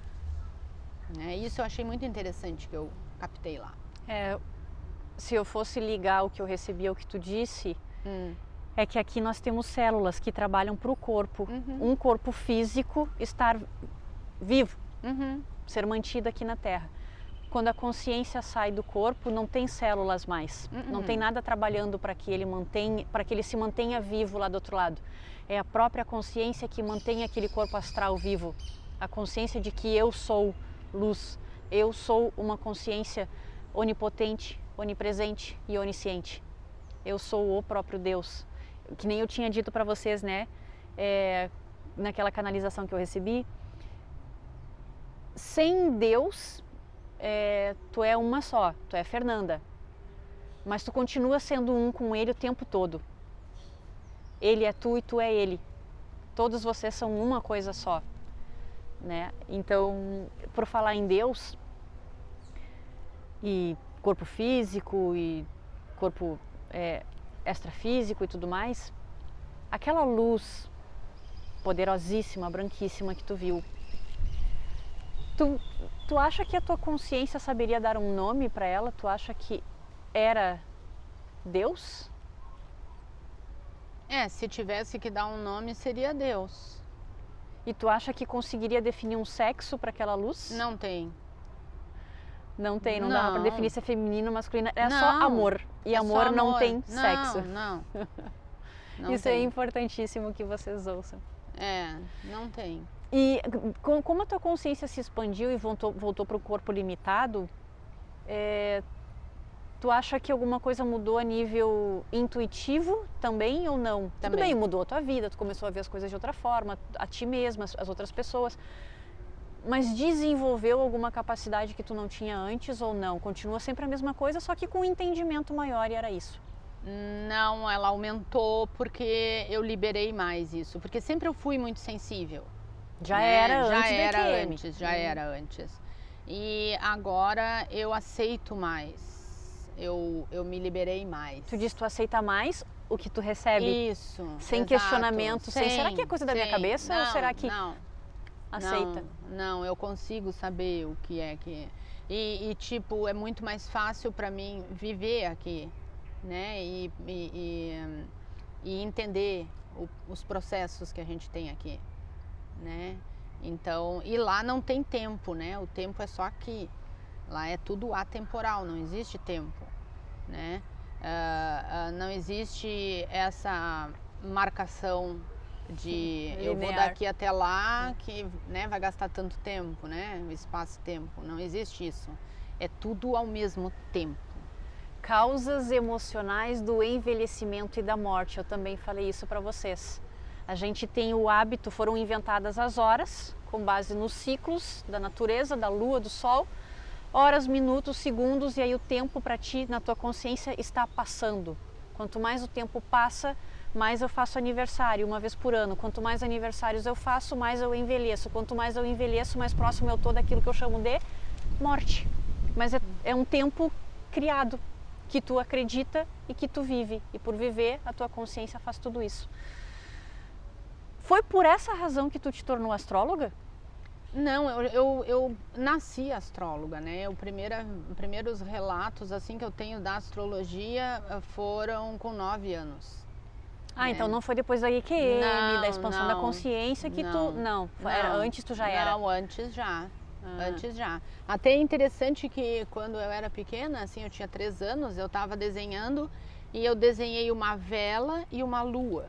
Né? Isso eu achei muito interessante que eu captei lá. Se eu fosse ligar o que eu recebi ao que tu disse... É que aqui nós temos células que trabalham para o corpo. Um corpo físico estar vivo, ser mantido aqui na Terra. Quando a consciência sai do corpo, não tem células mais. Não tem nada trabalhando para que ele se mantenha vivo lá do outro lado. É a própria consciência que mantém aquele corpo astral vivo. A consciência de que eu sou luz. Eu sou uma consciência onipotente, onipresente e onisciente. Eu sou o próprio Deus. Que nem eu tinha dito para vocês, né? Naquela canalização que eu recebi. Sem Deus, tu é uma só, tu é Fernanda. Mas tu continua sendo um com Ele o tempo todo. Ele é tu e tu é Ele. Todos vocês são uma coisa só. Né? Então, por falar em Deus, e corpo físico, e corpo... extrafísico e tudo mais, aquela luz poderosíssima, branquíssima que tu viu, tu acha que a tua consciência saberia dar um nome para ela? Tu acha que era Deus? Se tivesse que dar um nome, seria Deus. E tu acha que conseguiria definir um sexo para aquela luz? Não tem. Não tem, não dá para definir se é feminino ou masculino, é Não, só amor. E é amor, só amor não tem não, sexo. Não, Isso tem. é importantíssimo que vocês ouçam. Não tem. E como a tua consciência se expandiu e voltou para o corpo limitado, tu acha que alguma coisa mudou a nível intuitivo também ou não? Também. Tudo bem, mudou a tua vida, tu começou a ver as coisas de outra forma, a ti mesma, as outras pessoas. Mas desenvolveu alguma capacidade que tu não tinha antes ou não? Continua sempre a mesma coisa, só que com um entendimento maior, e era isso? Não, ela aumentou porque eu liberei mais isso. Porque sempre eu fui muito sensível. Já era antes. E agora eu aceito mais. Eu me liberei mais. Tu diz que tu aceita mais o que tu recebe? Isso. Sem exato. questionamento, sem... Será que é coisa da minha cabeça ou será que aceita? Não, eu consigo saber o que é que... E tipo, é muito mais fácil para mim viver aqui, né? E entender os processos que a gente tem aqui, né? Então, e lá não tem tempo, né? O tempo é só aqui. Lá é tudo atemporal, não existe tempo, né? Não existe essa marcação de eu vou daqui até lá, que, né, vai gastar tanto tempo, né? O espaço-tempo, não existe isso. É tudo ao mesmo tempo. Causas emocionais do envelhecimento e da morte, eu também falei isso para vocês. A gente tem o hábito, foram inventadas as horas, com base nos ciclos da natureza, da lua, do sol, horas, minutos, segundos, e aí o tempo para ti, na tua consciência, está passando. Quanto mais o tempo passa, mais eu faço aniversário, uma vez por ano. Quanto mais aniversários eu faço, mais eu envelheço. Quanto mais eu envelheço, mais próximo eu estou daquilo que eu chamo de morte. Mas é um tempo criado, que tu acredita e que tu vive. E por viver, a tua consciência faz tudo isso. Foi por essa razão que tu te tornou astróloga? Não, eu nasci astróloga, né? Os primeiros relatos assim que eu tenho da astrologia foram com 9 anos. Então não foi depois da IQM, da expansão da consciência que tu... Antes tu já era? Não, antes já. Antes já. Até é interessante que quando eu era pequena, assim, eu tinha 3 anos, eu estava desenhando e eu desenhei uma vela e uma lua.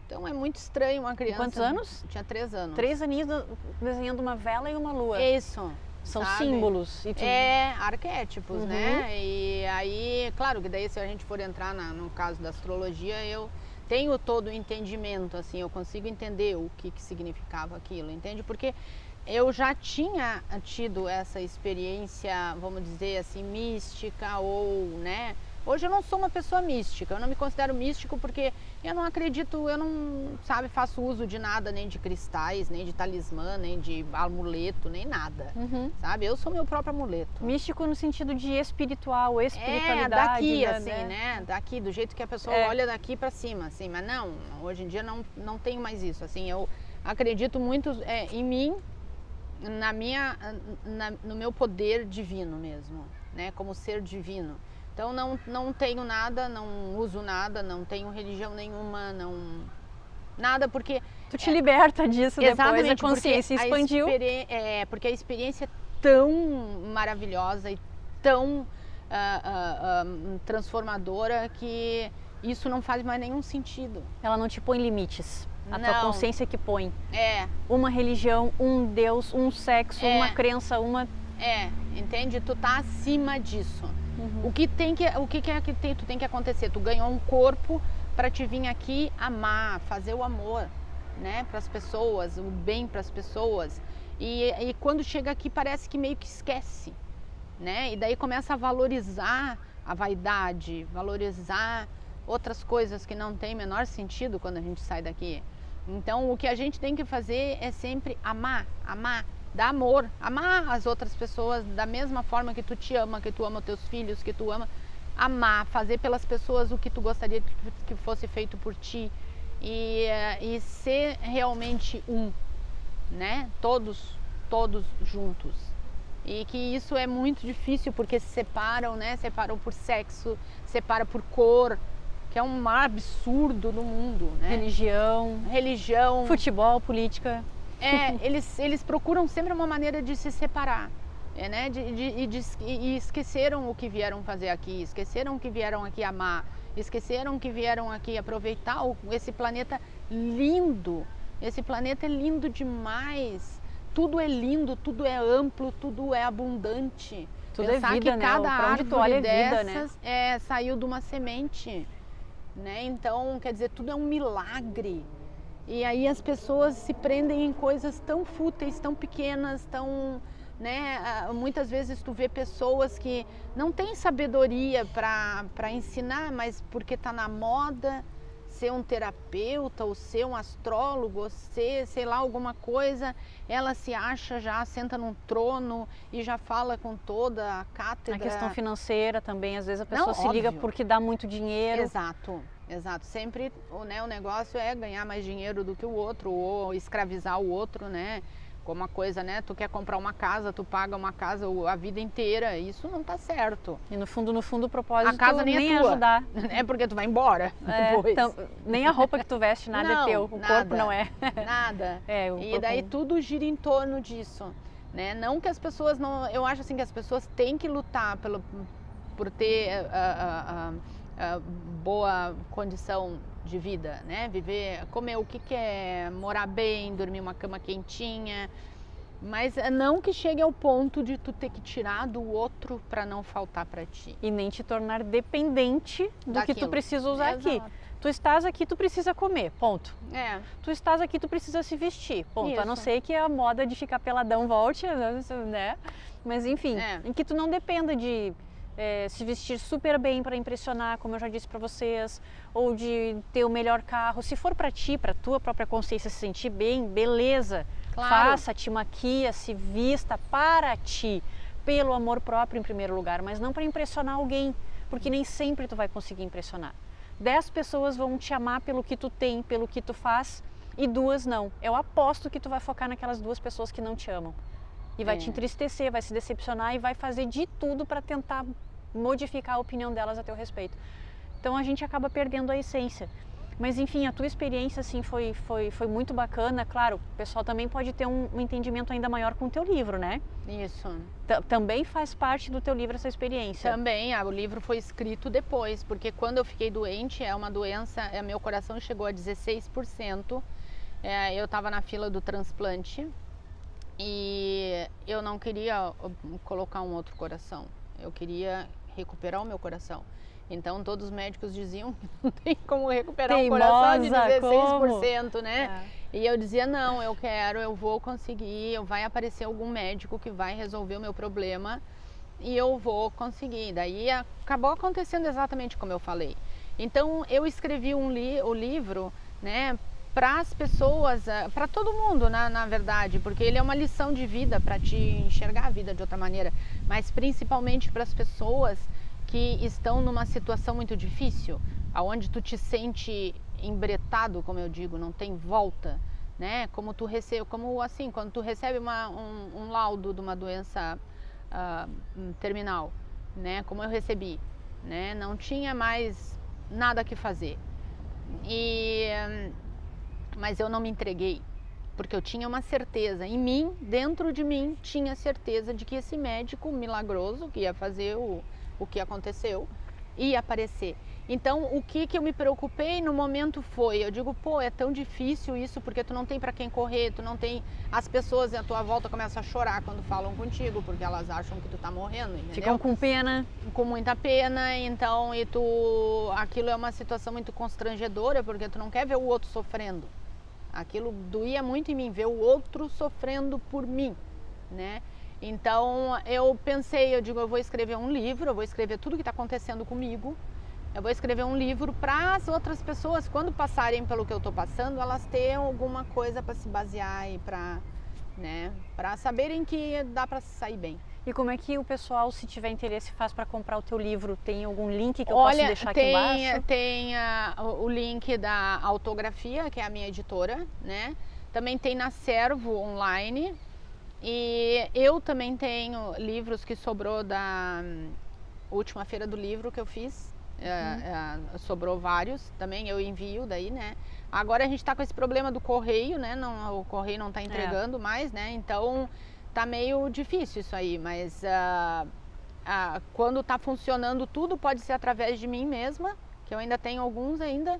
Então é muito estranho uma criança... Quantos anos? Tinha 3 anos. 3 aninhos desenhando uma vela e uma lua. Isso. São símbolos. E tu... arquétipos, né? E aí, claro que daí se a gente for entrar no caso da astrologia, eu tenho todo o entendimento, assim, eu consigo entender o que significava aquilo, entende? Porque eu já tinha tido essa experiência, vamos dizer assim, mística ou, né? Hoje eu não sou uma pessoa mística, eu não me considero místico porque eu não acredito, eu não, faço uso de nada, nem de cristais, nem de talismã, nem de amuleto, nem nada, sabe? Eu sou meu próprio amuleto. Místico no sentido de espiritual, espiritualidade. Daqui, assim, né? Daqui, do jeito que a pessoa olha daqui para cima, assim, mas não, hoje em dia não tenho mais isso, assim, eu acredito muito em mim, no meu poder divino mesmo, né? Como ser divino. Então não tenho nada, não uso nada, não tenho religião nenhuma, nada, porque... Tu te liberta disso depois, a consciência expandiu. Porque a experiência é tão maravilhosa e tão transformadora que isso não faz mais nenhum sentido. Ela não te põe limites, tua consciência que põe. Uma religião, um Deus, um sexo, uma crença, uma... entende? Tu tá acima disso. O que tu tem que acontecer? Tu ganhou um corpo para te vir aqui amar, fazer o amor, né, para as pessoas, o bem para as pessoas. E quando chega aqui parece que meio que esquece, né? E daí começa a valorizar a vaidade, valorizar outras coisas que não tem menor sentido quando a gente sai daqui. Então o que a gente tem que fazer é sempre amar, dar amor, amar as outras pessoas da mesma forma que tu te ama, que tu ama os teus filhos, que tu ama, amar, fazer pelas pessoas o que tu gostaria que fosse feito por ti e ser realmente né? Todos juntos. E que isso é muito difícil porque se separam, né? Separam por sexo, separa por cor, que é um mar absurdo no mundo, né? Religião, futebol, política. Eles procuram sempre uma maneira de se separar, né? E esqueceram o que vieram fazer aqui, esqueceram que vieram aqui amar, esqueceram que vieram aqui aproveitar esse planeta lindo. Esse planeta é lindo demais. Tudo é lindo, tudo é amplo, tudo é abundante. Tudo é vida, que né? cada árvore dessas, né? Saiu de uma semente, né? Então, quer dizer, tudo é um milagre. E aí as pessoas se prendem em coisas tão fúteis, tão pequenas, tão, né? Muitas vezes tu vê pessoas que não têm sabedoria para ensinar, mas porque está na moda ser um terapeuta ou ser um astrólogo, ou ser, sei lá, alguma coisa, ela se acha já, senta num trono e já fala com toda a cátedra. A questão financeira também, às vezes a pessoa Não, se liga óbvio. porque dá muito dinheiro. Exato. Sempre, né, o negócio é ganhar mais dinheiro do que o outro ou escravizar o outro, né? Como uma coisa, né? Tu quer comprar uma casa, tu paga uma casa a vida inteira, isso não tá certo. E no fundo, o propósito a casa nem é tua, ajudar. É porque tu vai embora depois. Então, nem a roupa que tu veste, nada não, é teu, o nada, corpo não é. Nada. E daí tudo gira em torno disso, né? Não que as pessoas não... Eu acho assim que as pessoas têm que lutar por ter boa condição de vida, né? Viver, comer o que quer, morar bem, dormir uma cama quentinha, mas não que chegue ao ponto de tu ter que tirar do outro para não faltar para ti. E nem te tornar dependente do que tu precisa usar aqui. Tu estás aqui, tu precisa comer, ponto. Tu estás aqui, tu precisa se vestir, ponto. Isso. A não ser que a moda de ficar peladão volte, né? Mas enfim, em que tu não dependa de se vestir super bem para impressionar, como eu já disse para vocês, ou de ter o melhor carro. Se for para ti, para tua própria consciência se sentir bem, beleza. Claro. Faça, te maquia, se vista para ti, pelo amor próprio em primeiro lugar, mas não para impressionar alguém, porque nem sempre tu vai conseguir impressionar. 10 pessoas vão te amar pelo que tu tem, pelo que tu faz, e 2 não. Eu aposto que tu vai focar naquelas 2 pessoas que não te amam. E vai te entristecer, vai se decepcionar e vai fazer de tudo para tentar modificar a opinião delas a teu respeito. Então a gente acaba perdendo a essência. Mas enfim, a tua experiência assim foi muito bacana. Claro, o pessoal também pode ter um entendimento ainda maior com o teu livro, né? Isso. Também faz parte do teu livro essa experiência? Também, o livro foi escrito depois, porque quando eu fiquei doente, é uma doença, meu coração chegou a 16%, eu estava na fila do transplante e eu não queria colocar um outro coração, eu queria recuperar o meu coração. Então todos os médicos diziam que não tem como recuperar um coração de 16%, como? Né? E eu dizia, não, eu vou conseguir, vai aparecer algum médico que vai resolver o meu problema e eu vou conseguir. Daí acabou acontecendo exatamente como eu falei. Então eu escrevi o livro, né, para as pessoas, para todo mundo, na verdade, porque ele é uma lição de vida para te enxergar a vida de outra maneira, mas principalmente para as pessoas que estão numa situação muito difícil, aonde tu te sente embretado, como eu digo, não tem volta, né? Como tu recebe, quando tu recebe um laudo de uma doença terminal, né? Como eu recebi, né? Não tinha mais nada que fazer. Mas eu não me entreguei, porque eu tinha uma certeza em mim, dentro de mim, tinha certeza de que esse médico milagroso que ia fazer o que aconteceu, ia aparecer. Então, o que eu me preocupei no momento foi, eu digo, pô, é tão difícil isso, porque tu não tem para quem correr, tu não tem... As pessoas à tua volta começam a chorar quando falam contigo, porque elas acham que tu tá morrendo, entendeu? Ficam com pena. Com muita pena, então, aquilo é uma situação muito constrangedora, porque tu não quer ver o outro sofrendo. Aquilo doía muito em mim, ver o outro sofrendo por mim, né? Então eu pensei, eu vou escrever um livro, eu vou escrever tudo que está acontecendo comigo, eu vou escrever um livro para as outras pessoas, quando passarem pelo que eu estou passando, elas tenham alguma coisa para se basear e para saberem que dá para sair bem. E como é que o pessoal, se tiver interesse, faz para comprar o teu livro? Tem algum link que eu posso deixar aqui embaixo? Tem o link da Autografia, que é a minha editora, né? Também tem na Servo Online. E eu também tenho livros que sobrou da última feira do livro que eu fiz, sobrou vários, também eu envio daí, né? Agora a gente tá com esse problema do correio, né? Não, o correio não tá entregando mais, né? Então tá meio difícil isso aí, mas quando tá funcionando tudo pode ser através de mim mesma, que eu ainda tenho alguns ainda,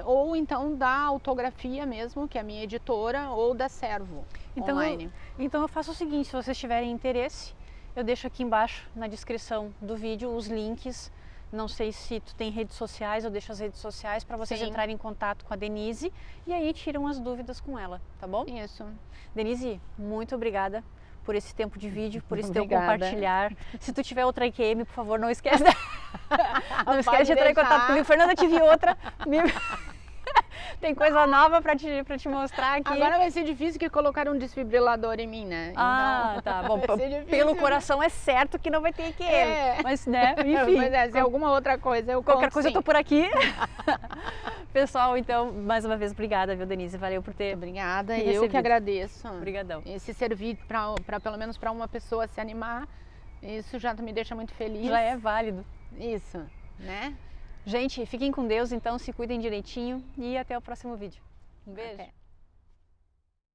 ou então da Autografia mesmo, que é a minha editora, ou da Servo online. Então eu faço o seguinte, se vocês tiverem interesse, eu deixo aqui embaixo na descrição do vídeo os links. Não sei se tu tem redes sociais, eu deixo as redes sociais para vocês entrarem em contato com a Denise e aí tiram as dúvidas com ela, tá bom? Isso. Denise, muito obrigada por esse tempo de vídeo, por esse teu compartilhar. Se tu tiver outra IQM, por favor, não esquece. Não esquece de entrar em contato comigo. Fernanda, tive outra. Tem coisa nova pra te mostrar aqui. Agora vai ser difícil que colocaram um desfibrilador em mim, né? Então, tá bom. Pelo coração é certo que não vai ter IQM. Mas, né, enfim. Mas se alguma outra coisa eu Qualquer coisa sim. eu tô por aqui. Pessoal, então, mais uma vez, obrigada, viu, Denise? Valeu por ter. Obrigada, eu que agradeço. Obrigadão. E se servir pra pelo menos para uma pessoa se animar, isso já me deixa muito feliz. Já é válido. Isso, né? Gente, fiquem com Deus, então, se cuidem direitinho e até o próximo vídeo. Um beijo. Até.